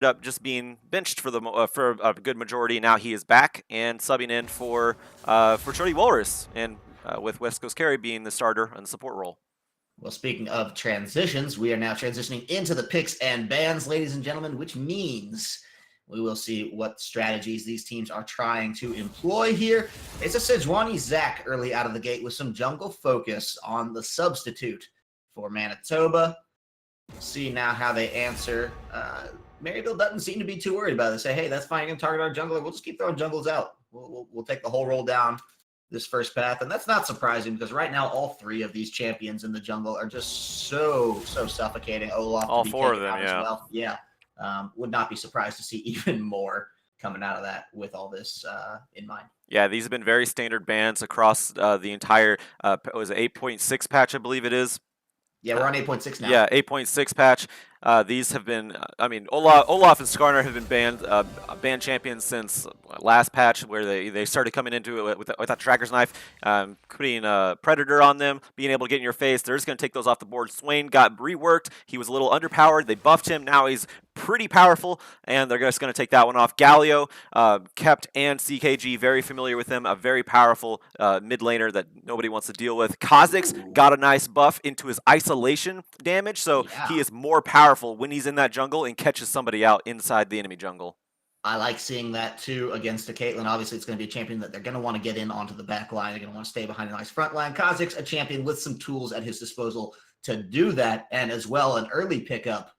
up just being benched for a good majority. Now he is back and subbing in for Jody Walrus, and with West Coast Carry being the starter and the support role. Well, speaking of transitions, we are now transitioning into the picks and bans, ladies and gentlemen, which means we will see what strategies these teams are trying to employ here. It's a Sejuani Zach early out of the gate with some jungle focus on the substitute for Manitoba. We'll see now how they answer. Maryville doesn't seem to be too worried about it. They say, hey, that's fine. You're going to target our jungler. We'll just keep throwing jungles out. We'll take the whole roll down this first path. And that's not surprising because right now all three of these champions in the jungle are just so suffocating. Olaf All to be four of taken them, out as yeah. well. Yeah. Would not be surprised to see even more coming out of that with all this in mind. Yeah, these have been very standard bans across the entire, was it 8.6 patch, I believe it is. Yeah, we're on 8.6 now. Yeah, 8.6 patch. These have been, I mean, Olaf and Skarner have been banned champions since last patch, where they started coming into it with that Tracker's Knife, putting Predator on them, being able to get in your face. They're just going to take those off the board. Swain got reworked. He was a little underpowered. They buffed him. Now he's pretty powerful, and they're just going to take that one off. Galio, kept, and CKG, very familiar with him, a very powerful mid laner that nobody wants to deal with. Kha'Zix got a nice buff into his isolation damage, so he is more powerful when he's in that jungle and catches somebody out inside the enemy jungle. I like seeing that too against a Caitlyn. Obviously, it's going to be a champion that they're going to want to get in onto the back line. They're going to want to stay behind a nice front line. Kha'Zix, a champion with some tools at his disposal to do that, and as well an early pickup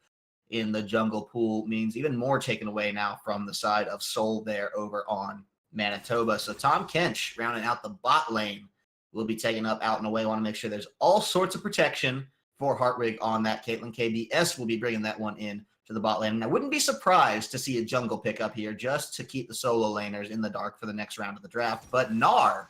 in the jungle pool means even more taken away now from the side of Soul there over on Manitoba. So Tom Kench rounding out the bot lane will be taken up out and away. Want to make sure there's all sorts of protection for Hartwig on that. Caitlyn KBS will be bringing that one in to the bot lane. And I wouldn't be surprised to see a jungle pickup here just to keep the solo laners in the dark for the next round of the draft. But Gnar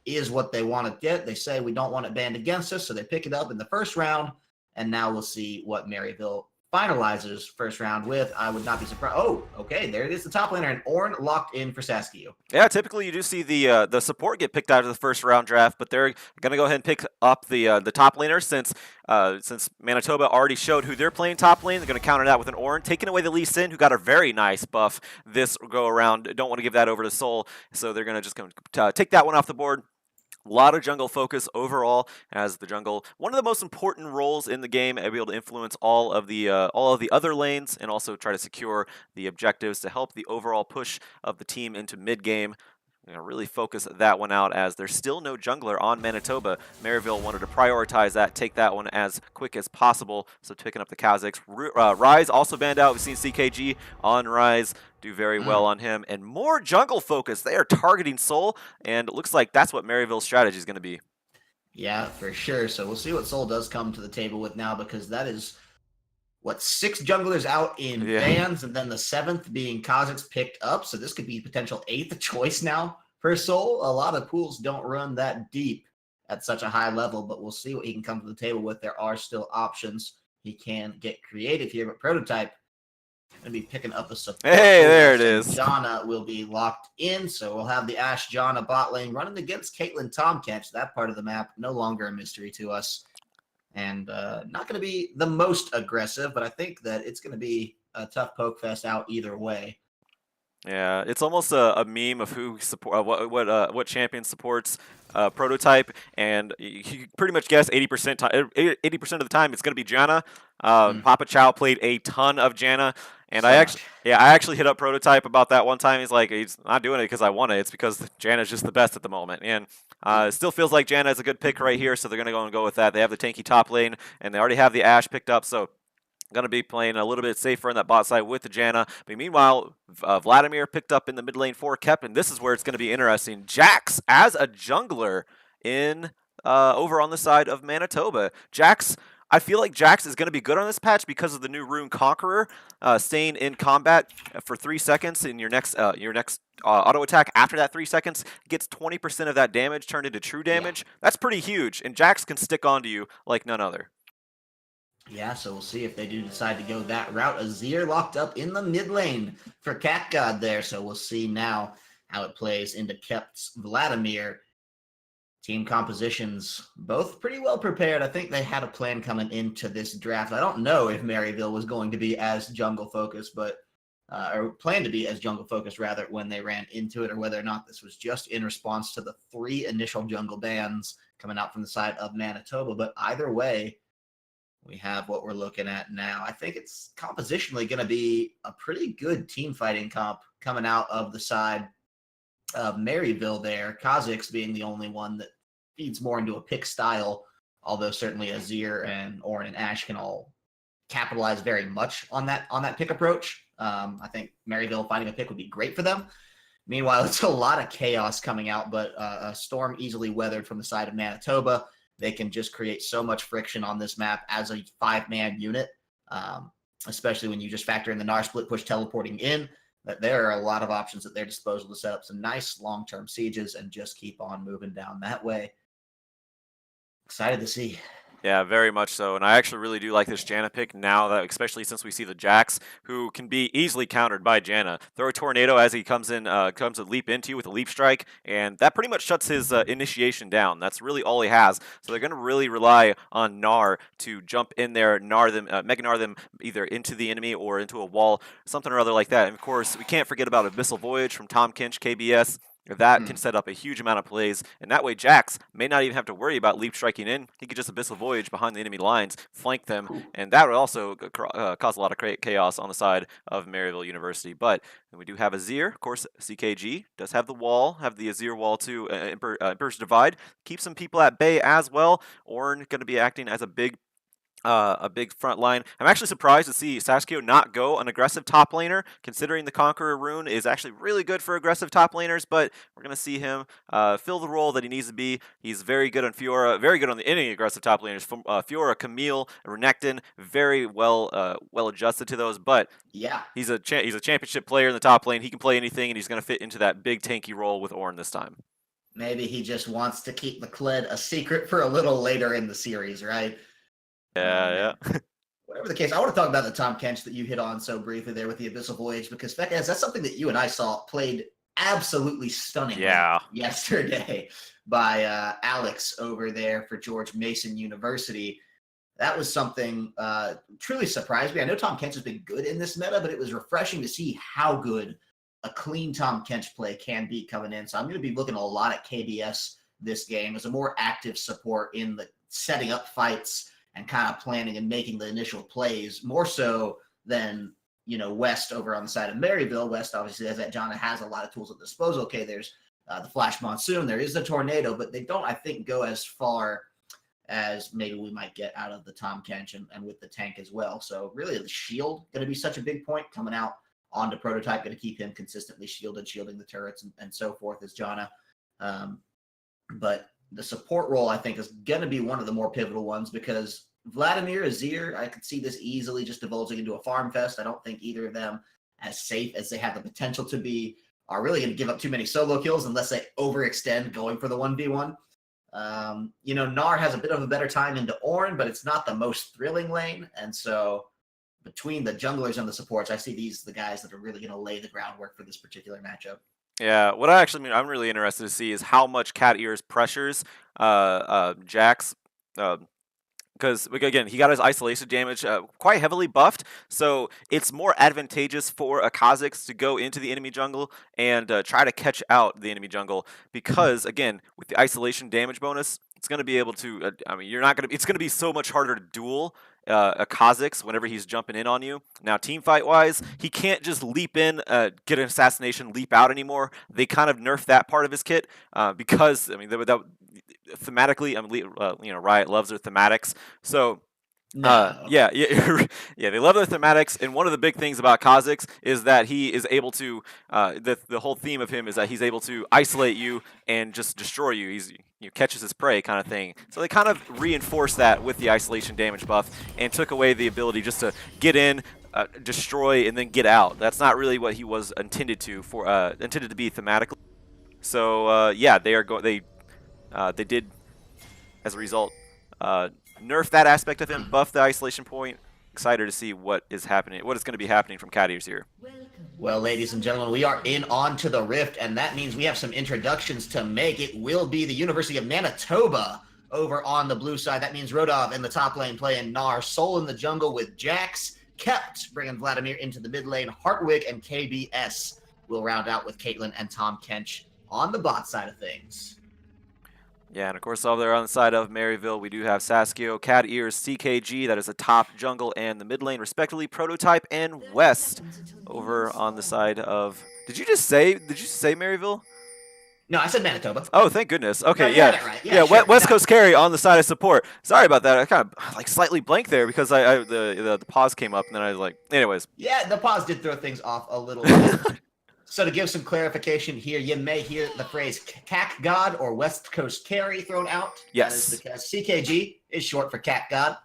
is what they want to get. They say we don't want it banned against us, so they pick it up in the first round. And now we'll see what Maryville finalizers first round with. I would not be surprised. Oh, okay, there it is, the top laner, and Ornn locked in for Saskia. Yeah, typically you do see the support get picked out of the first round draft, but they're gonna go ahead and pick up the top laner since Manitoba already showed who they're playing top lane. They're gonna counter that with an Ornn, taking away the Lee Sin, who got a very nice buff this go around. Don't want to give that over to Soul, so they're gonna just take that one off the board. A lot of jungle focus overall, as the jungle, one of the most important roles in the game, and be able to influence all of the other lanes, and also try to secure the objectives to help the overall push of the team into mid game. Really focus that one out, as there's still no jungler on Manitoba. Maryville wanted to prioritize that, take that one as quick as possible. So picking up the Kha'Zix. Rise also banned out. We've seen CKG on Rise do very well on him. And more jungle focus. They are targeting Soul, and it looks like that's what Maryville's strategy is going to be. Yeah, for sure. So we'll see what Soul does come to the table with now, because that is, what, 6 junglers out in bans, and then the 7th being Kha'Zix picked up. So this could be potential 8th choice now for Soul. A lot of pools don't run that deep at such a high level, but we'll see what he can come to the table with. There are still options. He can get creative here, but Prototype going to be picking up a support. Hey, there it is. Janna will be locked in, so we'll have the Ashe Janna bot lane running against Caitlyn Tom Kench. That part of the map no longer a mystery to us. And not going to be the most aggressive, but I think that it's going to be a tough poke fest out either way. Yeah, it's almost a meme of who support what champion supports Prototype, and you pretty much guess 80% of the time it's going to be Janna. Papa Chow played a ton of Janna, and I actually hit up Prototype about that one time. He's like, he's not doing it because I want it. It's because Janna's just the best at the moment, and it still feels like Janna is a good pick right here, so they're going to go with that. They have the tanky top lane, and they already have the Ashe picked up, so going to be playing a little bit safer in that bot side with the Janna. But meanwhile, Vladimir picked up in the mid lane for Kep, and this is where it's going to be interesting. Jax as a jungler in over on the side of Manitoba. Jax, I feel like Jax is going to be good on this patch because of the new rune Conqueror, staying in combat for 3 seconds in your next auto attack. After that 3 seconds, gets 20% of that damage turned into true damage. Yeah. That's pretty huge, and Jax can stick onto you like none other. Yeah, so we'll see if they do decide to go that route. Azir locked up in the mid lane for Cat God there, so we'll see now how it plays into Kep's Vladimir. Team compositions, both pretty well prepared. I think they had a plan coming into this draft. I don't know if Maryville was going to be as jungle focused, but or planned to be as jungle focused rather when they ran into it, or whether or not this was just in response to the 3 initial jungle bans coming out from the side of Manitoba. But either way, we have what we're looking at now. I think it's compositionally going to be a pretty good team fighting comp coming out of the side of Maryville there. Kha'Zix being the only one that feeds more into a pick style, although certainly Azir and Ornn and Ashe can all capitalize very much on that pick approach. I think Maryville finding a pick would be great for them. Meanwhile, it's a lot of chaos coming out, but a storm easily weathered from the side of Manitoba. They can just create so much friction on this map as a 5-man unit, especially when you just factor in the Gnar split push teleporting in. That there are a lot of options at their disposal to set up some nice long-term sieges and just keep on moving down that way. Excited to see. Yeah, very much so. And I actually really do like this Janna pick now, that especially since we see the Jax, who can be easily countered by Janna. Throw a tornado as he comes to leap into you with a leap strike, and that pretty much shuts his initiation down. That's really all he has. So they're going to really rely on Gnar to jump in there, Mega Gnar them either into the enemy or into a wall, something or other like that. And of course, we can't forget about Abyssal Voyage from Tahm Kench KBS. That can set up a huge amount of plays, and that way Jax may not even have to worry about leap striking in. He could just Abyssal Voyage behind the enemy lines, flank them, and that would also cause a lot of chaos on the side of Maryville University. But we do have Azir, of course. CKG does have the wall, have the Azir wall too. Emperor's Divide, keep some people at bay as well. Ornn going to be acting as a big front line. I'm actually surprised to see Saskio not go an aggressive top laner, considering the Conqueror rune is actually really good for aggressive top laners, but we're going to see him fill the role that he needs to be. He's very good on Fiora, very good on any aggressive top laners. Fiora, Camille, Renekton, very well adjusted to those, but yeah, he's a championship player in the top lane. He can play anything, and he's going to fit into that big tanky role with Ornn this time. Maybe he just wants to keep the Kled a secret for a little later in the series, right? Yeah. Whatever the case, I want to talk about the Tahm Kench that you hit on so briefly there with the Abyssal Voyage, because that's something that you and I saw played absolutely stunningly yesterday by Alex over there for George Mason University. That was something truly surprised me. I know Tahm Kench has been good in this meta, but it was refreshing to see how good a clean Tahm Kench play can be coming in. So I'm going to be looking a lot at KBS this game as a more active support in the setting up fights and kind of planning and making the initial plays, more so than, West over on the side of Maryville. West, obviously, as that Janna has a lot of tools at disposal. Okay, there's the Flash Monsoon, there is the Tornado, but they don't, I think, go as far as maybe we might get out of the Tahm Kench and with the tank as well. So really the shield going to be such a big point coming out onto Prototype, going to keep him consistently shielding the turrets and so forth as Janna. But the support role, I think, is going to be one of the more pivotal ones, because Vladimir, Azir, I could see this easily just divulging into a farm fest. I don't think either of them, as safe as they have the potential to be, are really going to give up too many solo kills unless they overextend going for the 1v1. Gnar has a bit of a better time into Ornn, but it's not the most thrilling lane. And so between the junglers and the supports, I see the guys that are really going to lay the groundwork for this particular matchup. Yeah, what I'm really interested to see is how much Cat Ears pressures Jax. Because, again, he got his isolation damage quite heavily buffed, so it's more advantageous for a Kha'Zix to go into the enemy jungle and try to catch out the enemy jungle, because, again, with the isolation damage bonus, it's going to be able to, it's going to be so much harder to duel a Kha'Zix whenever he's jumping in on you. Now, team fight-wise, he can't just leap in, get an assassination, leap out anymore. They kind of nerfed that part of his kit because, thematically, Riot loves their thematics. So, yeah, they love their thematics, and one of the big things about Kha'Zix is that he is able to, the whole theme of him is that he's able to isolate you and just destroy you. He catches his prey kind of thing. So they kind of reinforced that with the isolation damage buff and took away the ability just to get in, destroy, and then get out. That's not really what he was intended to be thematically. So they did, as a result, nerf that aspect of him, buff the isolation point. Excited to see what is going to be happening from Cat Ears here. Well, ladies and gentlemen, we are on to the Rift, and that means we have some introductions to make. It will be the University of Manitoba over on the blue side. That means Rodov in the top lane playing Gnar, Soul in the jungle with Jax, kept, bringing Vladimir into the mid lane. Hartwig and KBS will round out with Caitlyn and Tom Kench on the bot side of things. Yeah, and of course over there on the side of Maryville, we do have Saskio, Cat Ears, CKG, that is a top jungle and the mid lane respectively, Prototype and West over on the side of... Did you say Maryville? No, I said Manitoba. Oh, thank goodness. Okay, no, you yeah. had it right. Yeah, sure. West Coast carry on the side of support. Sorry about that. I kind of like slightly blanked there because the pause came up and then I was like, anyways. Yeah, the pause did throw things off a little bit. So to give some clarification here, you may hear the phrase CAC God or West Coast Carry thrown out. Yes. That is because CKG is short for CAC God,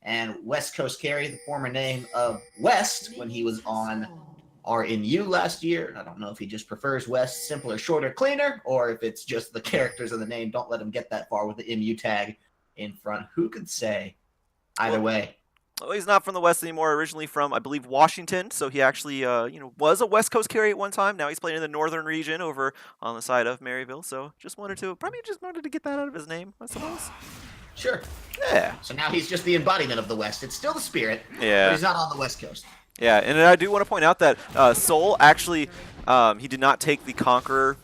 and West Coast Carry, the former name of West when he was on RNU last year. I don't know if he just prefers West, simpler, shorter, cleaner, or if it's just the characters of the name. Don't let him get that far with the MU tag in front. Who could say? Either way. Well, he's not from the West anymore. Originally from, I believe, Washington. So he actually, was a West Coast carry at one time. Now he's playing in the northern region over on the side of Maryville. So just wanted to get that out of his name, I suppose. Sure. Yeah. So now he's just the embodiment of the West. It's still the spirit, yeah. But he's not on the West Coast. Yeah, and I do want to point out that Soul actually, he did not take the Conqueror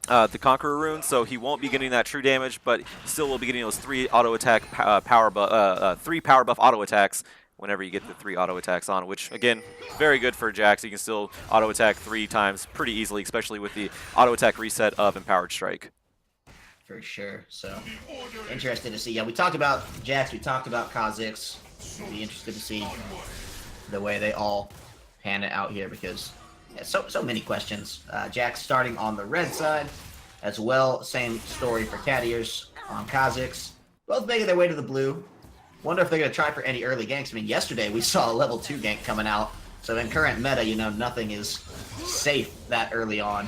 rune, so he won't be getting that true damage, but still will be getting those 3 auto attack power buff auto attacks whenever you get the 3 auto attacks on, which again, very good for Jax. You can still auto attack 3 times pretty easily, especially with the auto attack reset of Empowered Strike. For sure. So interested to see. Yeah, we talked about Jax, we talked about Kha'Zix. We'll be interested to see the way they all pan it out here because so many questions. Jax starting on the red side as well. Same story for Cat Ears on Kha'Zix. Both making their way to the blue. Wonder if they're going to try for any early ganks. I mean, yesterday we saw a level 2 gank coming out. So in current meta, nothing is safe that early on.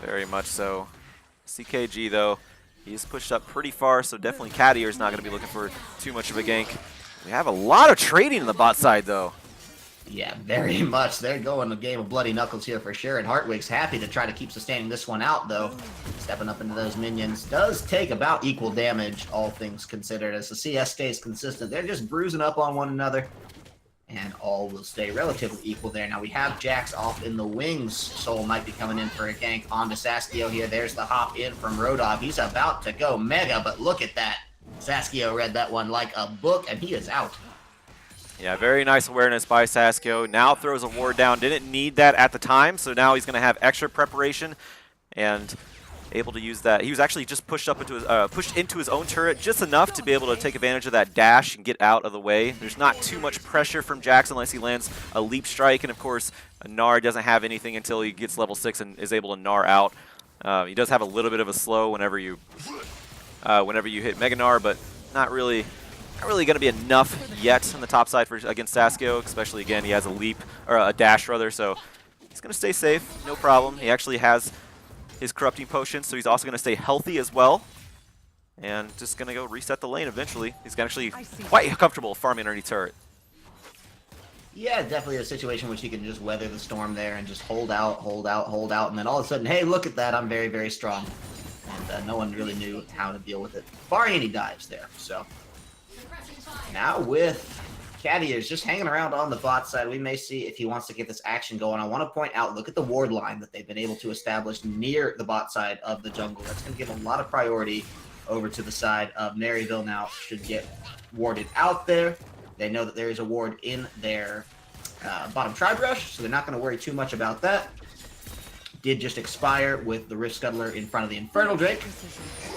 Very much so. CKG, though, he's pushed up pretty far, so definitely Cat Ears not going to be looking for too much of a gank. We have a lot of trading on the bot side, though. Yeah, very much. They're going a game of bloody knuckles here for sure, and Hartwig's happy to try to keep sustaining this one out, though. Stepping up into those minions does take about equal damage, all things considered, as the CS stays consistent. They're just bruising up on one another, and all will stay relatively equal there. Now we have Jax off in the wings. Soul might be coming in for a gank onto Saskio here. There's the hop in from Rodog. He's about to go mega, but look at that. Saskio read that one like a book, and he is out. Yeah, very nice awareness by Saskio. Now throws a ward down. Didn't need that at the time, so now he's going to have extra preparation and able to use that. He was actually just pushed into his own turret just enough to be able to take advantage of that dash and get out of the way. There's not too much pressure from Jax unless he lands a leap strike, and of course, Gnar doesn't have anything until he gets level 6 and is able to Gnar out. He does have a little bit of a slow whenever you hit Mega Gnar, but not really going to be enough yet on the top side against Saskio, especially again he has a leap or a dash rather, so he's going to stay safe, no problem. He actually has his corrupting potion, so he's also going to stay healthy as well, and just going to go reset the lane eventually. He's actually quite comfortable farming underneath turret. Yeah, definitely a situation which he can just weather the storm there and just hold out, and then all of a sudden, hey, look at that, I'm very, very strong. And no one really knew how to deal with it, barring any dives there. So now with Cat Ears just hanging around on the bot side, we may see if he wants to get this action going. I want to point out, look at the ward line that they've been able to establish near the bot side of the jungle. That's going to give a lot of priority over to the side of Maryville now. Should get warded out there. They know that there is a ward in their bottom tribe rush, so they're not going to worry too much about that. Did just expire with the Rift Scuttler in front of the Infernal Drake,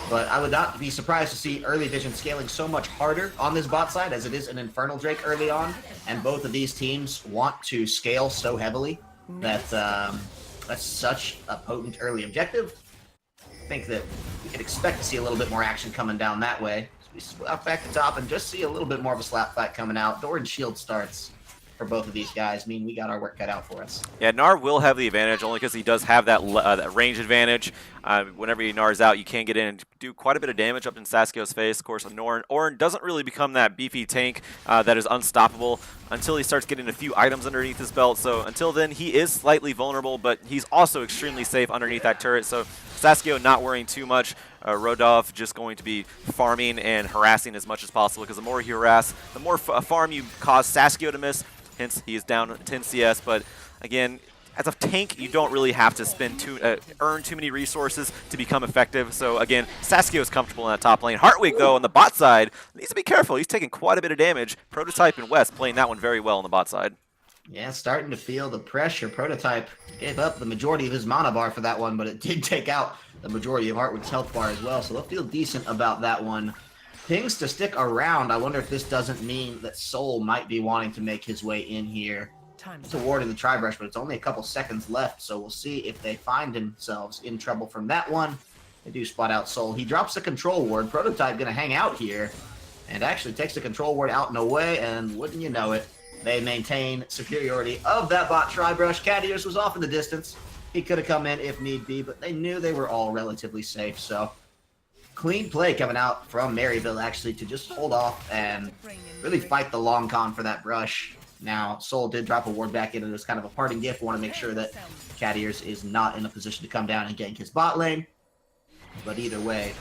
but I would not be surprised to see early vision scaling so much harder on this bot side as it is an Infernal Drake early on, and both of these teams want to scale so heavily that that's such a potent early objective. I think that we could expect to see a little bit more action coming down that way. So we split out back to top and just see a little bit more of a slap fight coming out. Door and shield starts for both of these guys. I mean, we got our work cut out for us. Yeah, Gnar will have the advantage only because he does have that range advantage. Whenever he Gnar's out, you can get in and do quite a bit of damage up in Saskio's face. Of course, Ornn doesn't really become that beefy tank that is unstoppable until he starts getting a few items underneath his belt. So until then, he is slightly vulnerable, but he's also extremely safe underneath that turret. So Saskia not worrying too much. Rodolph just going to be farming and harassing as much as possible, because the more you harass, the more farm you cause Saskia to miss. Hence, he is down 10 CS. But again, as a tank, you don't really have to spend earn too many resources to become effective. So again, Saskia is comfortable in that top lane. Hartwig, though, on the bot side, needs to be careful. He's taking quite a bit of damage. Prototype and West playing that one very well on the bot side. Yeah, starting to feel the pressure. Prototype gave up the majority of his mana bar for that one, but it did take out the majority of Hartwig's health bar as well, so they'll feel decent about that one. Pings to stick around. I wonder if this doesn't mean that Soul might be wanting to make his way in here toward the tri-brush, but it's only a couple seconds left, so we'll see if they find themselves in trouble from that one. They do spot out Soul. He drops the control ward. Prototype going to hang out here, and actually takes the control ward out and away, and wouldn't you know it, they maintain superiority of that bot tri-brush. Cadius was off in the distance. He could have come in if need be, but they knew they were all relatively safe, so clean play coming out from Maryville, actually, to just hold off and really fight the long con for that brush. Now, Soul did drop a ward back in, and it was kind of a parting gift. Want to make sure that Cadiers is not in a position to come down and gank his bot lane. But either way,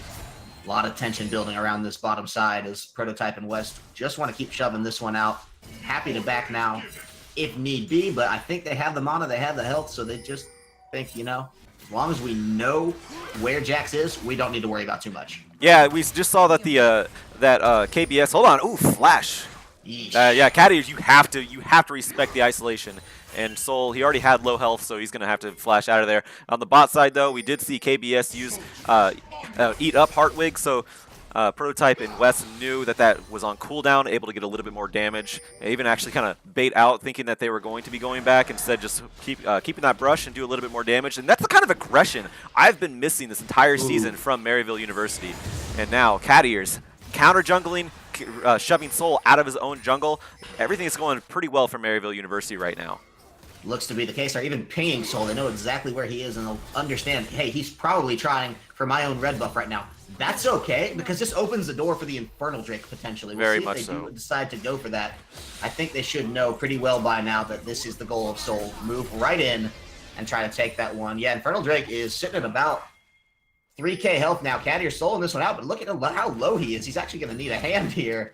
a lot of tension building around this bottom side as Prototype and West just want to keep shoving this one out. Happy to back now if need be, but I think they have the mana, they have the health, so they just think, you know, as long as we know where Jax is, we don't need to worry about too much. Yeah, we just saw that the KBS. Hold on, ooh, flash. Yeah, Cadiers, you have to respect the isolation. And Soul, he already had low health, so he's gonna have to flash out of there. On the bot side, though, we did see KBS use eat up Hartwig, so Prototype and West knew that that was on cooldown, able to get a little bit more damage. They even actually kind of bait out, thinking that they were going to be going back. Instead, just keeping that brush and do a little bit more damage. And that's the kind of aggression I've been missing this entire season from Maryville University. And now, Cadiers counter jungling, shoving Soul out of his own jungle. Everything is going pretty well for Maryville University right now. Looks to be the case. They're even pinging Soul. They know exactly where he is, and they'll understand, hey, he's probably trying for my own red buff right now. That's okay, because this opens the door for the Infernal Drake, potentially. We'll Very see much if they so. do decide to go for that. I think they should know pretty well by now that this is the goal of Soul. Move right in and try to take that one. Yeah, Infernal Drake is sitting at about 3k health now. Cadier's Soul this one out, but look at how low he is. He's actually going to need a hand here.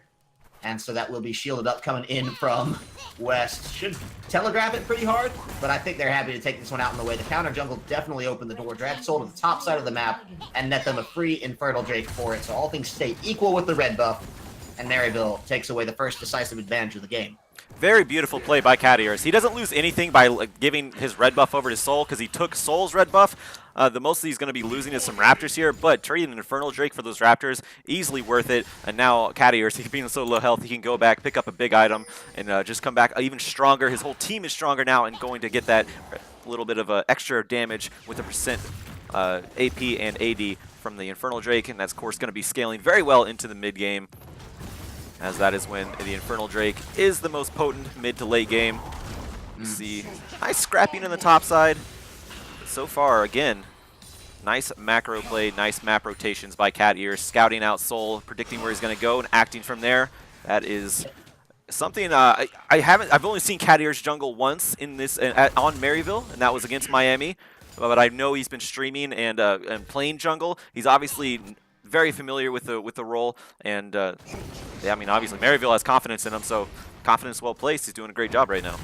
And so that will be shielded up coming in from West. Should telegraph it pretty hard, but I think they're happy to take this one out in the way. The counter jungle definitely opened the door, dragged Soul to the top side of the map, and net them a free Infernal Drake for it. So all things stay equal with the red buff, and Maryville takes away the first decisive advantage of the game. Very beautiful play by Cadiers. He doesn't lose anything by giving his red buff over to Soul, because he took Soul's red buff. The most he's going to be losing is some Raptors here, but trading an Infernal Drake for those Raptors, easily worth it. And now Cadiers, he being so low health, he can go back, pick up a big item, and just come back even stronger. His whole team is stronger now and going to get that little bit of extra damage with the percent AP and AD from the Infernal Drake, and that's, of course, going to be scaling very well into the mid-game, as that is when the Infernal Drake is the most potent mid to late game. You see nice scrapping on the top side. But so far, again, nice macro play, nice map rotations by Cat Ears, scouting out Soul, predicting where he's going to go and acting from there. That is something I've only seen Cat Ears jungle once in this on Maryville, and that was against Miami. But I know he's been streaming and playing jungle. He's obviously very familiar with the role, and yeah, I mean, obviously Maryville has confidence in him, so confidence well placed. He's doing a great job right now.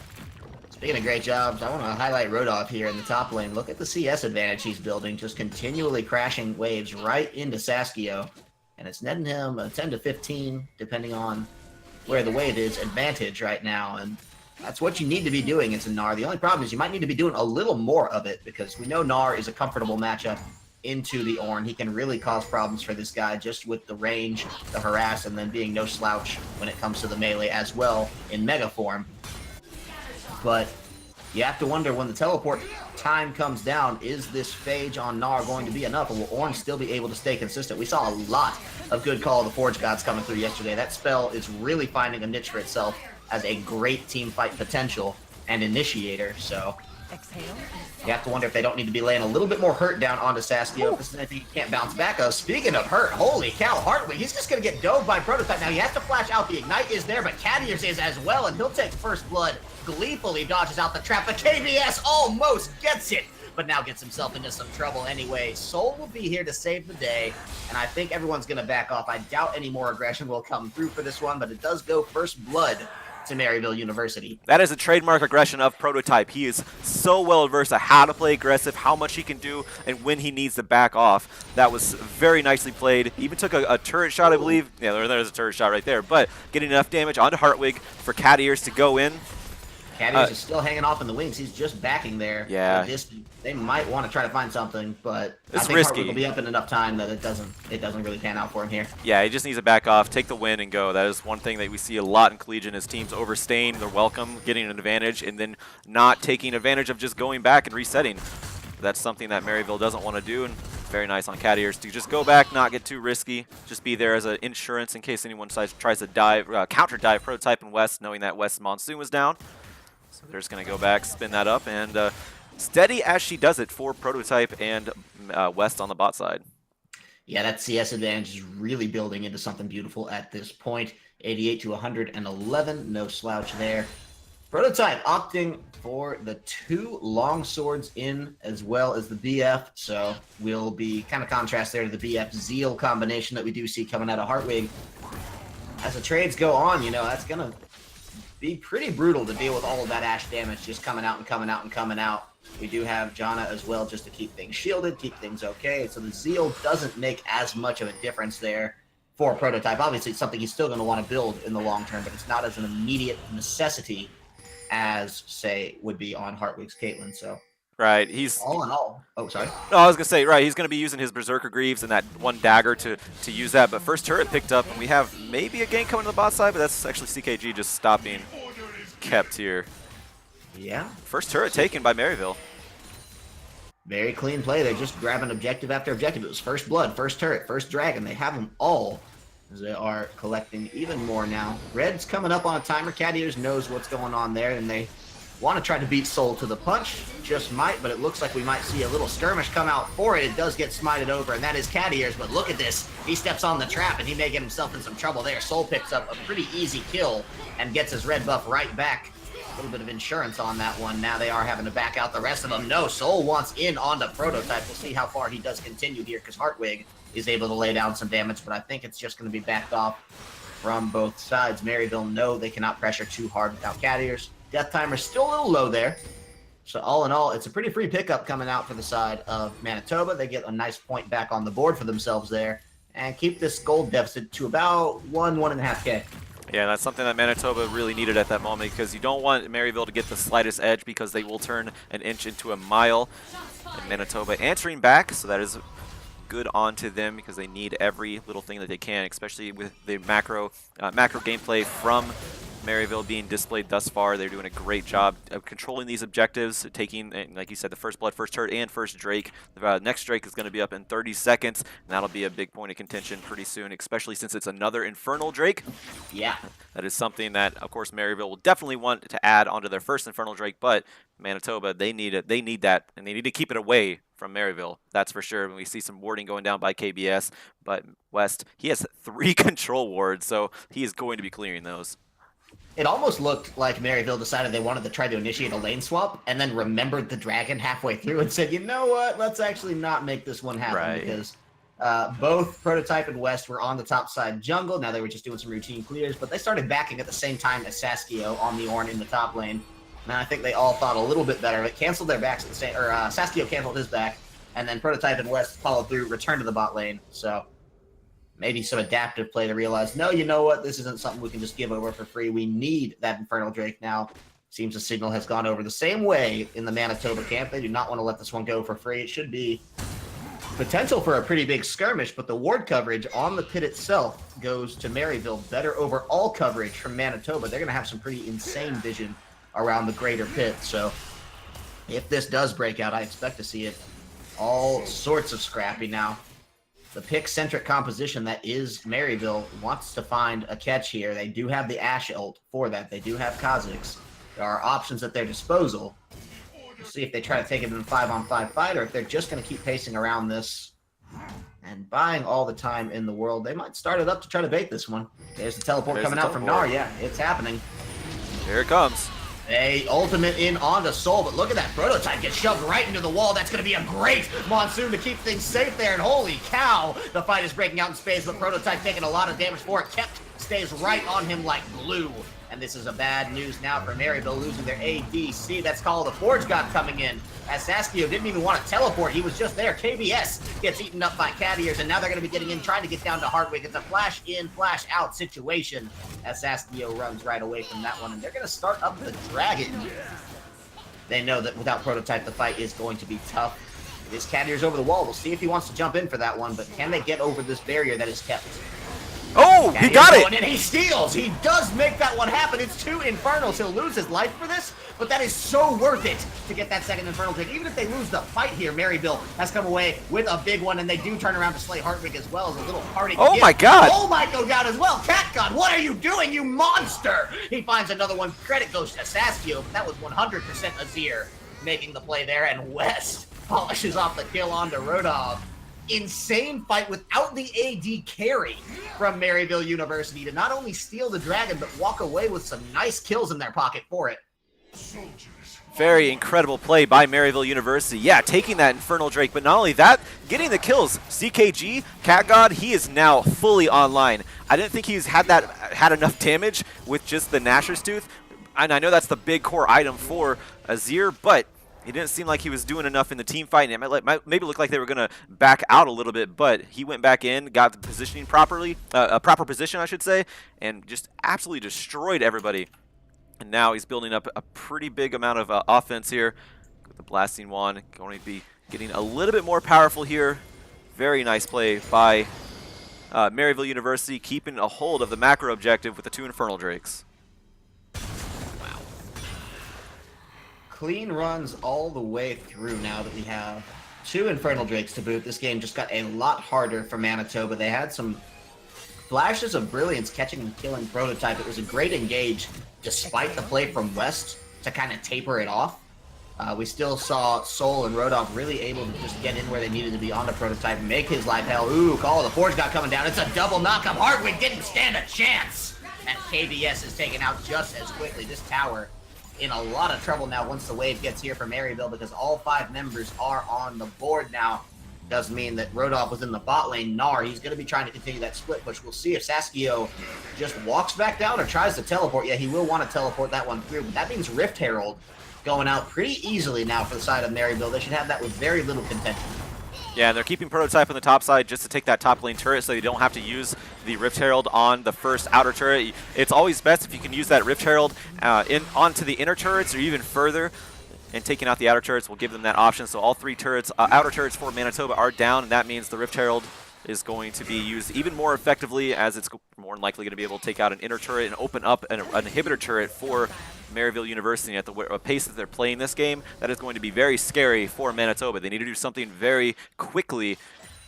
Speaking of great jobs, I want to highlight Rodolph here in the top lane. Look at the CS advantage he's building, just continually crashing waves right into Saskia, and it's netting him a 10 to 15, depending on where the wave is, advantage right now, and that's what you need to be doing into Gnar. The only problem is you might need to be doing a little more of it, because we know Gnar is a comfortable matchup into the Ornn. He can really cause problems for this guy just with the range, the harass, and then being no slouch when it comes to the melee as well in mega form. But you have to wonder, when the teleport time comes down, is this phage on Gnar going to be enough, or will Ornn still be able to stay consistent? We saw a lot of good Call of the Forge Gods coming through yesterday. That spell is really finding a niche for itself as a great team fight potential and initiator, so you have to wonder if they don't need to be laying a little bit more hurt down onto Saskia. If this is anything he can't bounce back of. Speaking of hurt, holy cow, Hartwig, he's just going to get dove by Prototype. Now he has to flash out. The Ignite is there, but Cadiers is as well, and he'll take first blood. Gleefully dodges out the trap, but KBS almost gets it. but now gets himself into some trouble anyway. Soul will be here to save the day, and I think everyone's going to back off. I doubt any more aggression will come through for this one, but it does go first blood to Maryville University. That is a trademark aggression of Prototype. He is so well versed at how to play aggressive, how much he can do, and when he needs to back off. That was very nicely played. He even took a turret shot, I believe. Yeah, there's a turret shot right there, but getting enough damage onto Hartwig for Cat Ears to go in. Cat Ears is still hanging off in the wings. He's just backing there. Yeah. They might want to try to find something, but it's I think risky. Hartwig will be up in enough time that it doesn't really pan out for him here. Yeah, he just needs to back off, take the win, and go. That is one thing that we see a lot in Collegiate is teams overstaying their welcome, getting an advantage, and then not taking advantage of just going back and resetting. That's something that Maryville doesn't want to do, and very nice on Cat Ears to just go back, not get too risky, just be there as an insurance in case anyone tries to dive, counter dive Prototype in West, knowing that West Monsoon was down. So they're just going to go back, spin that up, and steady as she does it for Prototype and West on the bot side. Yeah, that CS advantage is really building into something beautiful at this point. 88 to 111, no slouch there. Prototype opting for the 2 long swords in as well as the BF, so we'll be kind of contrast there to the BF Zeal combination that we do see coming out of Hartwig. As the trades go on, you know, that's going to be pretty brutal to deal with all of that Ash damage just coming out and coming out and coming out. We do have Janna as well just to keep things shielded, keep things okay. So the Zeal doesn't make as much of a difference there for Prototype. Obviously, it's something he's still going to want to build in the long term, but it's not as an immediate necessity as, say, would be on Hartwig's Caitlyn. So right, he's all in all. Oh, sorry. No, I was gonna say right. He's gonna be using his Berserker Greaves and that one dagger to use that. But first turret picked up, and we have maybe a gank coming to the bot side, but that's actually CKG just stopping kept here. Yeah. First turret taken by Maryville. Very clean play. They're just grabbing objective after objective. It was first blood, first turret, first dragon. They have them all. They are collecting even more now. Red's coming up on a timer. Cat Ears knows what's going on there, and they want to try to beat Soul to the punch. Just might, but it looks like we might see a little skirmish come out for it. It does get smited over, and that is Cat Ears, but look at this. He steps on the trap, and he may get himself in some trouble there. Soul picks up a pretty easy kill and gets his red buff right back. A little bit of insurance on that one. Now they are having to back out the rest of them. No, Soul wants in onto Prototype. We'll see how far he does continue here, because Hartwig is able to lay down some damage, but I think it's just going to be backed off from both sides. Maryville know they cannot pressure too hard without Cat Ears. Death timer's still a little low there. So all in all, it's a pretty free pickup coming out for the side of Manitoba. They get a nice point back on the board for themselves there and keep this gold deficit to about 1.5K. Yeah, that's something that Manitoba really needed at that moment, because you don't want Maryville to get the slightest edge, because they will turn an inch into a mile. And Manitoba answering back, so that is good onto them, because they need every little thing that they can, especially with the macro gameplay from Maryville being displayed thus far. They're doing a great job of controlling these objectives, taking, like you said, the first blood, first turret, and first Drake. The next Drake is going to be up in 30 seconds, and that'll be a big point of contention pretty soon, especially since it's another Infernal Drake. Yeah. That is something that, of course, Maryville will definitely want to add onto their first Infernal Drake, but Manitoba, they need it. They need that, and they need to keep it away from Maryville. That's for sure. When we see some warding going down by KBS, but West, he has 3 control wards, so he is going to be clearing those. It almost looked like Maryville decided they wanted to try to initiate a lane swap and then remembered the dragon halfway through and said, you know what, let's actually not make this one happen, right, because both Prototype and West were on the top side jungle. Now they were just doing some routine clears, but they started backing at the same time as Saskio on the Ornn in the top lane. And I think they all thought a little bit better, but canceled their backs at the same, or Saskio canceled his back, and then Prototype and West followed through, returned to the bot lane. So maybe some adaptive play to realize, no, you know what, this isn't something we can just give over for free. We need that Infernal Drake now. Seems the signal has gone over the same way in the Manitoba camp. They do not want to let this one go for free. It should be potential for a pretty big skirmish, but the ward coverage on the pit itself goes to Maryville. Better overall coverage from Manitoba. They're going to have some pretty insane vision around the greater pit. So if this does break out, I expect to see it all sorts of scrappy now. The pick-centric composition that is Maryville wants to find a catch here. They do have the Ashe ult for that. They do have Kha'Zix. There are options at their disposal. We'll see if they try to take it in a 5-on-5 fight, or if they're just going to keep pacing around this and buying all the time in the world. They might start it up to try to bait this one. There's the teleport coming out from Gnar. Yeah, it's happening. Here it comes. A ultimate in onto Soul, but look at that prototype get shoved right into the wall. That's going to be a great monsoon to keep things safe there. And holy cow, the fight is breaking out in space, but prototype taking a lot of damage for it. Kept stays right on him like glue. And this is a bad news now for Maryville, losing their ADC. That's called the Forge God coming in. As Saskio didn't even want to teleport. He was just there. KBS gets eaten up by cat ears, and now they're going to be getting in, trying to get down to Hardwick. It's a flash in, flash out situation as Saskio runs right away from that one. And they're going to start up the Dragon. They know that without Prototype, the fight is going to be tough. This cat ears over the wall. We'll see if he wants to jump in for that one, but can they get over this barrier that is kept? Oh, he got it! And he steals. He does make that one happen. It's 2 Infernals. He'll lose his life for this, but that is so worth it to get that second Infernal take. Even if they lose the fight here, Maryville has come away with a big one, and they do turn around to slay Hartwig as well as a little party. Oh my god! Oh might go down as well. Cat God, what are you doing, you monster? He finds another one. Credit goes to Saskio, but that was 100% Azir making the play there, and West polishes off the kill onto Rodov. Insane fight without the AD carry from Maryville University to not only steal the Dragon, but walk away with some nice kills in their pocket for it. Very incredible play by Maryville University. Yeah, taking that Infernal Drake, but not only that, getting the kills. CKG, Cat God, he is now fully online. I didn't think he's had enough damage with just the Gnasher's Tooth, and I know that's the big core item for Azir, but it didn't seem like he was doing enough in the team fight, and it might maybe look like they were going to back out a little bit, but he went back in, got the positioning properly, a proper position, I should say, and just absolutely destroyed everybody. And now he's building up a pretty big amount of offense here with the Blasting Wand. Going to be getting a little bit more powerful here. Very nice play by Maryville University, keeping a hold of the macro objective with the 2 Infernal Drakes. Clean runs all the way through now that we have 2 Infernal Drakes to boot. This game just got a lot harder for Manitoba. They had some flashes of brilliance catching and killing Prototype. It was a great engage despite the play from West to kind of taper it off. We still saw Soul and Rodolph really able to just get in where they needed to be on the Prototype and make his life hell. Ooh, call the Forge God coming down. It's a double knock-up. Hardwick didn't stand a chance. And KBS is taken out just as quickly. This tower in a lot of trouble now once the wave gets here for Maryville because all 5 members are on the board now. Does mean that Rodolph was in the bot lane. Nar, he's going to be trying to continue that split push. We'll see if Saskio just walks back down or tries to teleport. Yeah, he will want to teleport that one through, but that means Rift Herald going out pretty easily now for the side of Maryville. They should have that with very little contention. Yeah, and they're keeping Prototype on the top side just to take that top lane turret so you don't have to use the Rift Herald on the first outer turret. It's always best if you can use that Rift Herald onto the inner turrets or even further, and taking out the outer turrets will give them that option. So all 3 turrets, outer turrets for Manitoba are down, and that means the Rift Herald is going to be used even more effectively, as it's more than likely going to be able to take out an inner turret and open up an inhibitor turret for Maryville University. At the pace that they're playing this game, that is going to be very scary for Manitoba. They need to do something very quickly,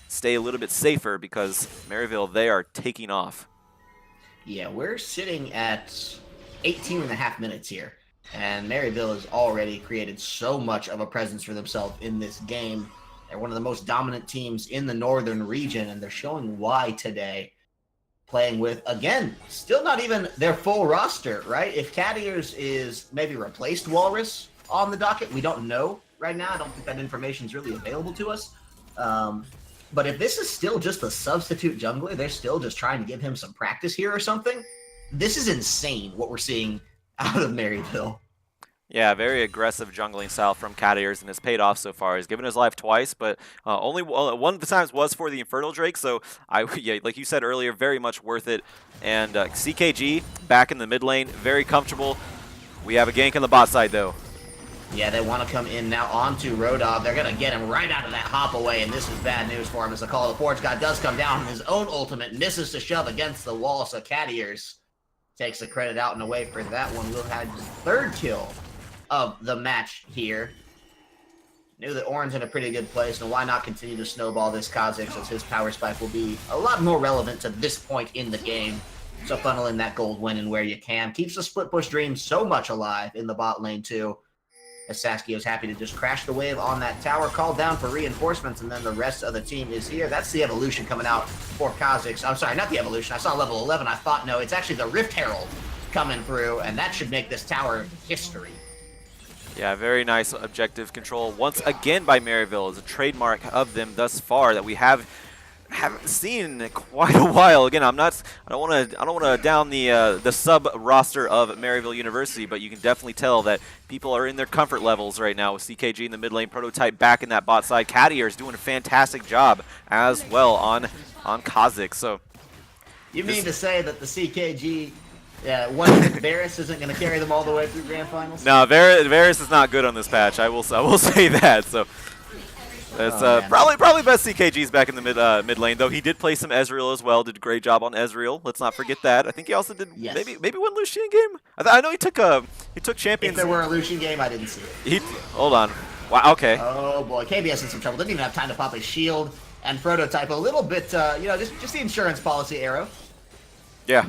stay a little bit safer, because Maryville, they are taking off. Yeah, we're sitting at 18 and a half minutes here, and Maryville has already created so much of a presence for themselves in this game. They're one of the most dominant teams in the northern region, and they're showing why today. Playing with, again, still not even their full roster, right? If Cat Ears is maybe replaced Walrus on the docket, we don't know right now. I don't think that information is really available to us. But if this is still just a substitute jungler, they're still just trying to give him some practice here or something. This is insane what we're seeing out of Maryville. Yeah, very aggressive jungling style from Cat Ears, and it's paid off so far. He's given his life twice, but only one of the times was for the Infernal Drake, so yeah, like you said earlier, very much worth it. And CKG back in the mid lane, very comfortable. We have a gank on the bot side, though. Yeah, they want to come in now onto Rodov. They're going to get him right out of that hop away, and this is bad news for him as the call of the Forge God does come down. His own ultimate misses to shove against the wall, so Cat Ears takes the credit out and away for that one. Will have his 3rd kill of the match here. Knew that Orin's in a pretty good place, and why not continue to snowball this Kha'Zix, as his power spike will be a lot more relevant to this point in the game. So funnel in that gold win in where you can. Keeps the split push dream so much alive in the bot lane too, as Saskio's happy to just crash the wave on that tower, called down for reinforcements, and then the rest of the team is here. That's the evolution coming out for Kha'Zix. I'm sorry, not the evolution. I saw level 11. I thought, no, it's actually the Rift Herald coming through, and that should make this tower history. Yeah, very nice objective control once again by Maryville. Is a trademark of them thus far that we haven't seen in quite a while. Again, I don't want to down the sub roster of Maryville University, but you can definitely tell that people are in their comfort levels right now with CKG in the mid lane, Prototype back in that bot side. Cadier is doing a fantastic job as well on Kha'Zix. So you mean to say that the CKG one Varus isn't going to carry them all the way through grand finals? No, Varus is not good on this patch. I will say that. So that's probably best CKG's back in the mid lane, though he did play some Ezreal as well. Did a great job on Ezreal. Let's not forget that. I think he also did maybe one Lucian game. I know he took champions. If there were a Lucian game, I didn't see it. Hold on. Wow. Okay. Oh boy, KBS in some trouble. Didn't even have time to pop a shield and Prototype. A little bit, just the insurance policy arrow. Yeah.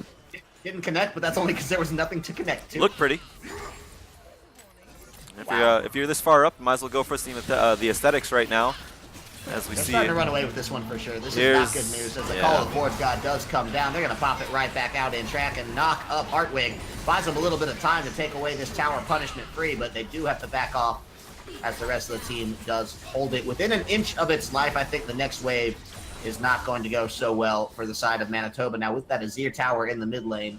Didn't connect, but that's only because there was nothing to connect to. Looked pretty. If you're this far up, you might as well go for the aesthetics right now. As we They're see starting to run away with this one for sure. This is not good news. As the Call of Forge God does come down, they're going to pop it right back out in track and knock up Heartwig. Buys them a little bit of time to take away this tower punishment free, but they do have to back off as the rest of the team does hold it within an inch of its life. I think the next wave is not going to go so well for the side of Manitoba. Now with that Azir tower in the mid lane,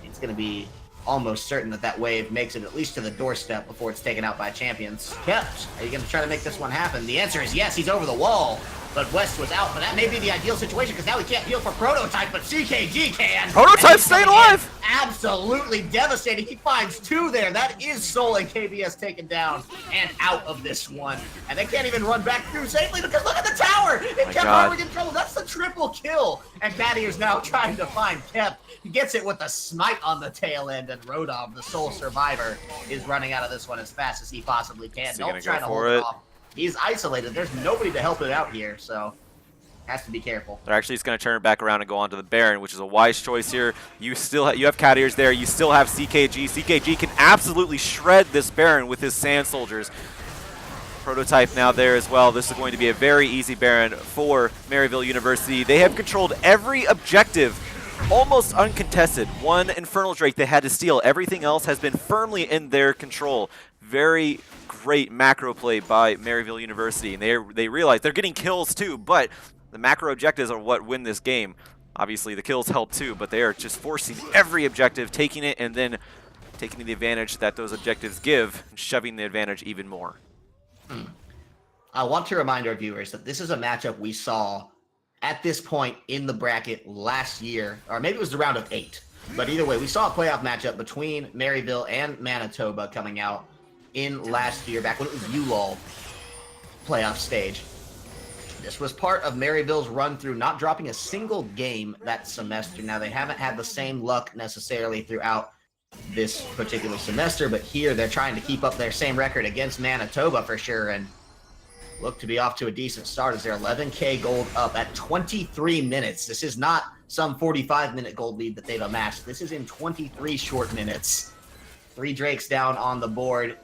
it's going to be almost certain that wave makes it at least to the doorstep before it's taken out by champions. Kept, are you going to try to make this one happen? The answer is yes, he's over the wall. But West was out, but that may be the ideal situation because now he can't heal for Prototype, but CKG can. Prototype's staying alive! Absolutely devastating. He finds two there. That is Soul and KBS taken down and out of this one. And they can't even run back through safely because look at the tower! It kept Harvard in trouble. That's the triple kill. And Cadier's now trying to find Kep. He gets it with a smite on the tail end, and Rodov, the sole survivor, is running out of this one as fast as he possibly can. Don't try to hold it off. He's isolated. There's nobody to help it out here, so has to be careful. They're actually just going to turn it back around and go on to the Baron, which is a wise choice here. You have Cadiers there. You still have CKG. CKG can absolutely shred this Baron with his Sand Soldiers. Prototype now there as well. This is going to be a very easy Baron for Maryville University. They have controlled every objective almost uncontested. One Infernal Drake they had to steal. Everything else has been firmly in their control. Very great macro play by Maryville University, and they realize they're getting kills too, but the macro objectives are what win this game. Obviously the kills help too, but they are just forcing every objective, taking it, and then taking the advantage that those objectives give, and shoving the advantage even more. I want to remind our viewers that this is a matchup we saw at this point in the bracket last year, or maybe it was the round of 8. But either way, we saw a playoff matchup between Maryville and Manitoba coming out in last year, back when it was ULOL playoff stage. This was part of Maryville's run through not dropping a single game that semester. Now, they haven't had the same luck necessarily throughout this particular semester, but here they're trying to keep up their same record against Manitoba for sure, and look to be off to a decent start as they're 11K gold up at 23 minutes. This is not some 45-minute gold lead that they've amassed. This is in 23 short minutes. 3 Drakes down on the board.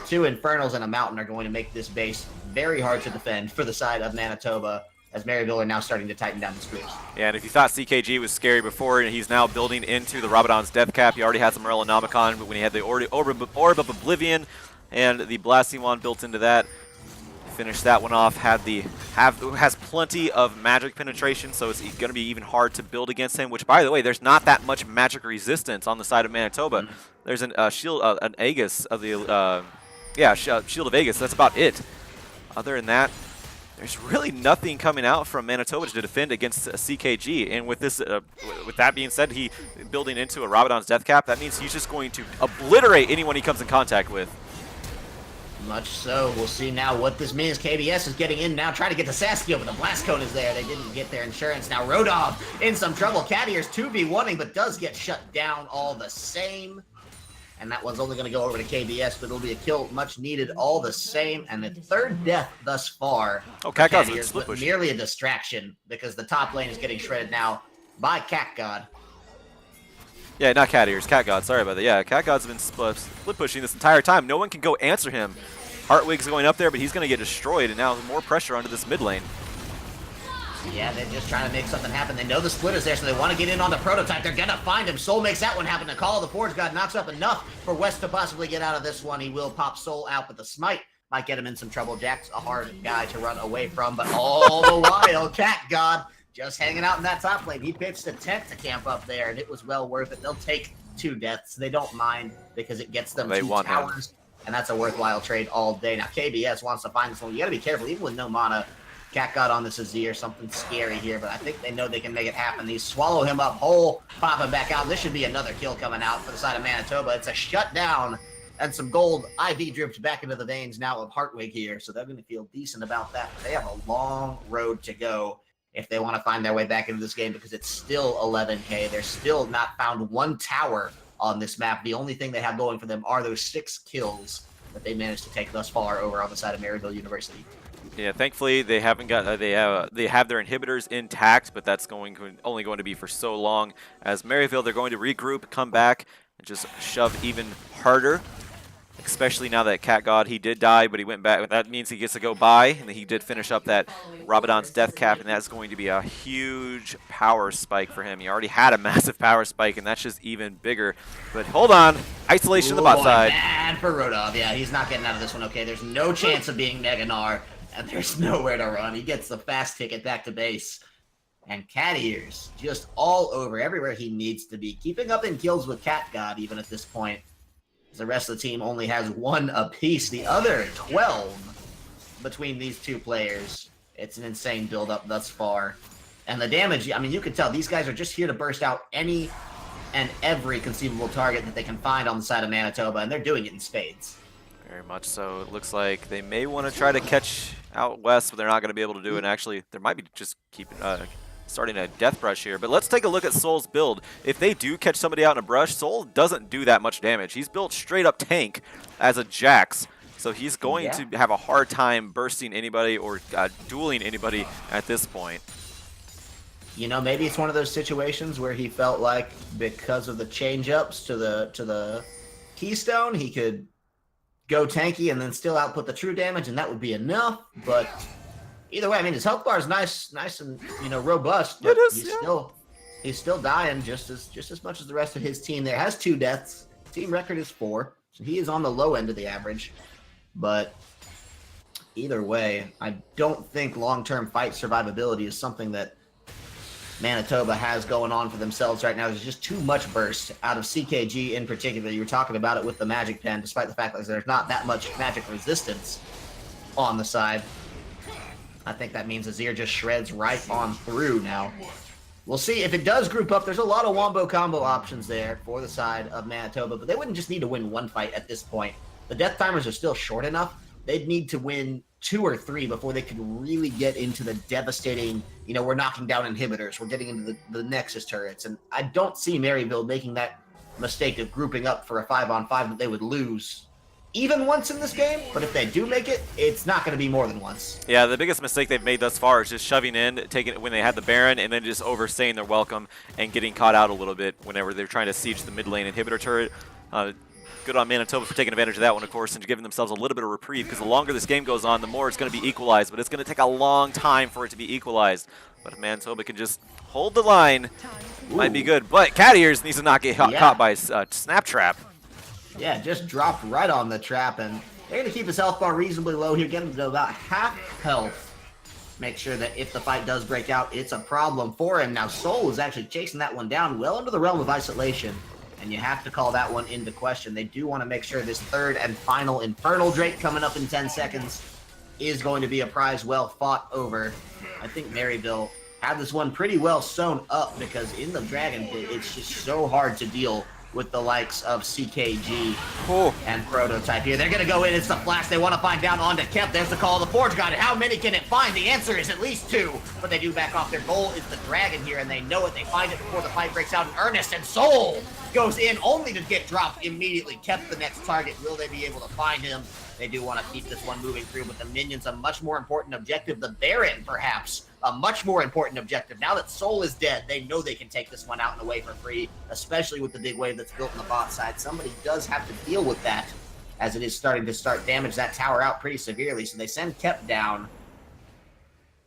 2 Infernals and a Mountain are going to make this base very hard to defend for the side of Manitoba, as Maryville are now starting to tighten down the screws. Yeah, and if you thought CKG was scary before, he's now building into the Rabadon's Death Cap. He already had some Morellonomicon, but when he had the Orb of Oblivion and the Blasting Wand built into that, finished that one off. Has plenty of magic penetration, so it's going to be even hard to build against him. Which, by the way, there's not that much magic resistance on the side of Manitoba. There's an shield, an Aegis of the Shield of Aegis. That's about it. Other than that, there's really nothing coming out from Manitoba to defend against CKG. And with this, with that being said, he building into a Rabadon's Death Cap. That means he's just going to obliterate anyone he comes in contact with. Much so. We'll see now what this means. KBS is getting in now, trying to get the Saskia, but the Blast Cone is there. They didn't get their insurance. Now Rodov in some trouble. Cadier's 2v1ing, but does get shut down all the same. And that one's only going to go over to KBS, but it'll be a kill much needed all the same. And the 3rd death thus far. Oh, Cat God's Cadier's, but merely a distraction because the top lane is getting shredded now by Cat God. Yeah, not Cat Ears, Cat God. Sorry about that. Yeah, Cat God's been split pushing this entire time. No one can go answer him. Heartwig's going up there, but he's going to get destroyed, and now more pressure onto this mid lane. Yeah, they're just trying to make something happen. They know the split is there, so they want to get in on the prototype. They're going to find him. Soul makes that one happen. The Call of the Forge God knocks up enough for West to possibly get out of this one. He will pop Soul out, but the Smite might get him in some trouble. Jack's a hard guy to run away from, but all the while, Cat God just hanging out in that top lane. He pitched a tent to camp up there, and it was well worth it. They'll take 2 deaths. They don't mind because it gets them 2 towers, and that's a worthwhile trade all day. Now, KBS wants to find this one. You got to be careful, even with no mana. Cat got on this Azir, something scary here, but I think they know they can make it happen. These swallow him up whole, pop him back out. This should be another kill coming out for the side of Manitoba. It's a shutdown, and some gold IV dripped back into the veins now of Hartwig here, so they're going to feel decent about that. But they have a long road to go if they want to find their way back into this game, because it's still 11K. They're still not found 1 tower on this map. The only thing they have going for them are those 6 kills that they managed to take thus far over on the side of Maryville University. Yeah, thankfully they haven't got they have their inhibitors intact, but that's only going to be for so long. As Maryville, they're going to regroup, come back, and just shove even harder. Especially now that Cat God, he did die, but he went back. That means he gets to go by, and he did finish up that Rabadon's death cap, and that's going to be a huge power spike for him. He already had a massive power spike, and that's just even bigger. But hold on, isolation on the bot side. Bad for Rodov. Yeah, he's not getting out of this one. Okay, there's no chance of being Neganar, and there's nowhere to run. He gets the fast ticket back to base. And Cat Ears just all over, everywhere he needs to be. Keeping up in kills with Cat God, even at this point. The rest of the team only has 1 apiece. The other 12 between these 2 players. It's an insane build-up thus far. And the damage, I mean, you can tell these guys are just here to burst out any and every conceivable target that they can find on the side of Manitoba, and they're doing it in spades. Very much so. It looks like they may want to try to catch out west, but they're not going to be able to do it. And actually, there might be just keeping starting a death brush here. But let's take a look at Soul's build. If they do catch somebody out in a brush, Soul doesn't do that much damage. He's built straight up tank as a Jax, so he's going to have a hard time bursting anybody or dueling anybody at this point. You know, maybe it's one of those situations where he felt like because of the change-ups to the Keystone, he could go tanky and then still output the true damage, and that would be enough. But either way, I mean, his health bar is nice and robust. But he's still dying just as much as the rest of his team. There has 2 deaths. Team record is 4, so he is on the low end of the average. But either way, I don't think long-term fight survivability is something that Manitoba has going on for themselves right now. There's just too much burst out of CKG in particular. You were talking about it with the Magic Pen, despite the fact that there's not that much magic resistance on the side. I think that means Azir just shreds right on through now. We'll see if it does group up. There's a lot of wombo combo options there for the side of Manitoba, but they wouldn't just need to win 1 fight at this point. The death timers are still short enough. They'd need to win 2 or 3 before they could really get into the devastating, we're knocking down inhibitors, we're getting into the Nexus turrets. And I don't see Maryville making that mistake of grouping up for a 5-on-5 that they would lose even once in this game, but if they do make it, it's not going to be more than once. Yeah, the biggest mistake they've made thus far is just shoving in, taking it when they had the Baron, and then just overstaying their welcome and getting caught out a little bit whenever they're trying to siege the mid lane inhibitor turret. Good on Manitoba for taking advantage of that one, of course, and giving themselves a little bit of reprieve, because the longer this game goes on, the more it's going to be equalized, but it's going to take a long time for it to be equalized. But if Manitoba can just hold the line, might be good. But Cat Ears needs to not get caught by Snap Trap. Yeah, just dropped right on the trap, and they're going to keep his health bar reasonably low here, get him to about half health. Make sure that if the fight does break out, it's a problem for him. Now, Soul is actually chasing that one down well into the realm of isolation, and you have to call that one into question. They do want to make sure this 3rd and final Infernal Drake coming up in 10 seconds is going to be a prize well fought over. I think Maryville had this one pretty well sewn up, because in the Dragon Pit, it's just so hard to deal with the likes of CKG and Prototype here. They're going to go in. It's the flash. They want to find down onto Kemp. There's the Call of the Forge God. How many can it find? The answer is at least 2, but they do back off. Their goal is the Dragon here, and they know it. They find it before the fight breaks out in earnest, and Soul goes in only to get dropped immediately. Kept the next target. Will they be able to find him? They do want to keep this one moving through, but the minions, a much more important objective. The Baron, perhaps, a much more important objective. Now that Soul is dead, they know they can take this one out and away for free, especially with the big wave that's built on the bot side. Somebody does have to deal with that, as it is starting to damage that tower out pretty severely. So they send Kep down.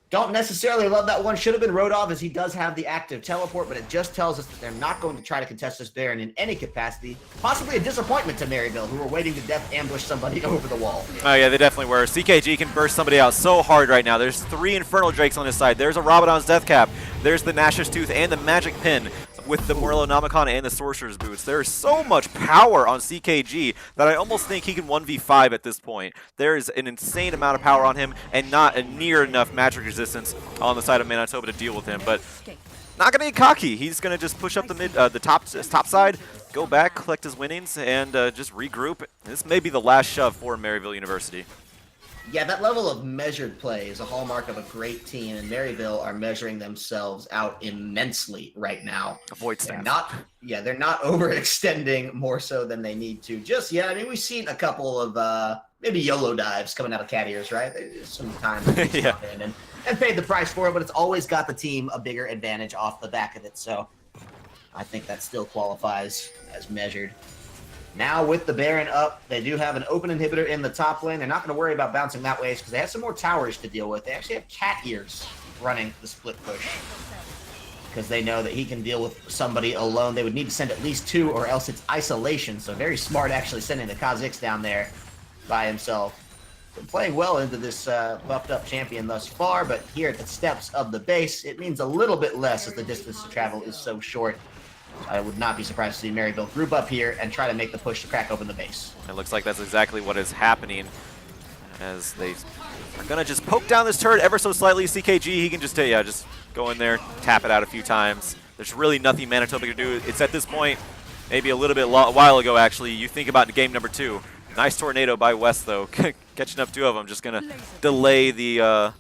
Don't necessarily love that one. Should have been wrote off, as he does have the active teleport, but it just tells us that they're not going to try to contest this Baron in any capacity. Possibly a disappointment to Maryville, who were waiting to death ambush somebody over the wall. Oh yeah, they definitely were. CKG can burst somebody out so hard right now. There's 3 Infernal Drakes on his side. There's a Rabadon's Death Cap. There's the Nash's Tooth and the Magic Pin with the Morellonomicon and the Sorcerer's Boots. There is so much power on CKG that I almost think he can 1v5 at this point. There is an insane amount of power on him and not a near enough magic resistance on the side of Manitoba to deal with him. But not going to get cocky. He's going to just push up the top side, go back, collect his winnings, and just regroup. This may be the last shove for Maryville University. Yeah, that level of measured play is a hallmark of a great team, and Maryville are measuring themselves out immensely right now. Avoid staff. They're not overextending more so than they need to just yet. I mean, we've seen a couple of maybe YOLO dives coming out of cat ears, right? There's some time yeah. and paid the price for it, but it's always got the team a bigger advantage off the back of it. So I think that still qualifies as measured. Now with the Baron up, they do have an open inhibitor in the top lane. They're not going to worry about bouncing that way because they have some more towers to deal with. They actually have cat ears running the split push because they know that he can deal with somebody alone. They would need to send at least 2 or else it's isolation. So very smart actually sending the Kha'Zix down there by himself. Been playing well into this buffed up champion thus far, but here at the steps of the base, it means a little bit less as the distance to travel is so short. I would not be surprised to see Maryville group up here and try to make the push to crack open the base. It looks like that's exactly what is happening as they are going to just poke down this turret ever so slightly. CKG, he can just go in there, tap it out a few times. There's really nothing Manitoba can do. It's at this point, maybe a little bit a while ago actually, you think about game number 2. Nice tornado by West though, catching up 2 of them, just going to delay the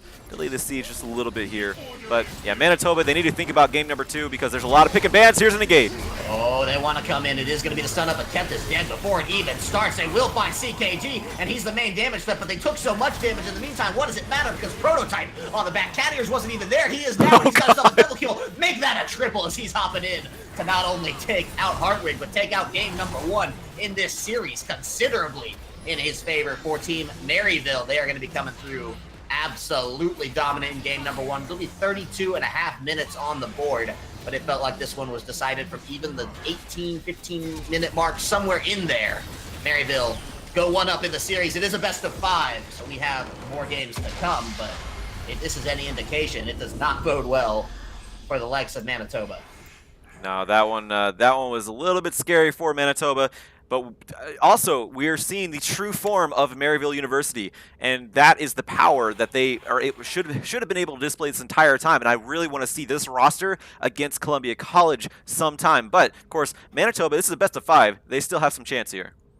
siege just a little bit here. But yeah, Manitoba, they need to think about game number 2 because there's a lot of pick and bans. Here's an negate. Oh, they want to come in. It is going to be the stun-up attempt is dead before it even starts. They will find CKG, and he's the main damage threat, but they took so much damage in the meantime. What does it matter? Because Prototype on the back. Cat Ears wasn't even there. He is down. He's got himself a double kill. Make that a triple as he's hopping in to not only take out Hartwig, but take out game number 1 in this series considerably in his favor for Team Maryville. They are going to be coming through absolutely dominant in game number 1. It'll be 32.5 minutes on the board, but it felt like this one was decided from even the 15 minute mark, somewhere in there. Maryville go 1-up in the series. It is a best of 5, so we have more games to come, but if this is any indication, it does not bode well for the likes of Manitoba. No, that one was a little bit scary for Manitoba. But also, we are seeing the true form of Maryville University, and that is the power that they should have been able to display this entire time. And I really want to see this roster against Columbia College sometime. But, of course, Manitoba, this is a best of 5. They still have some chance here.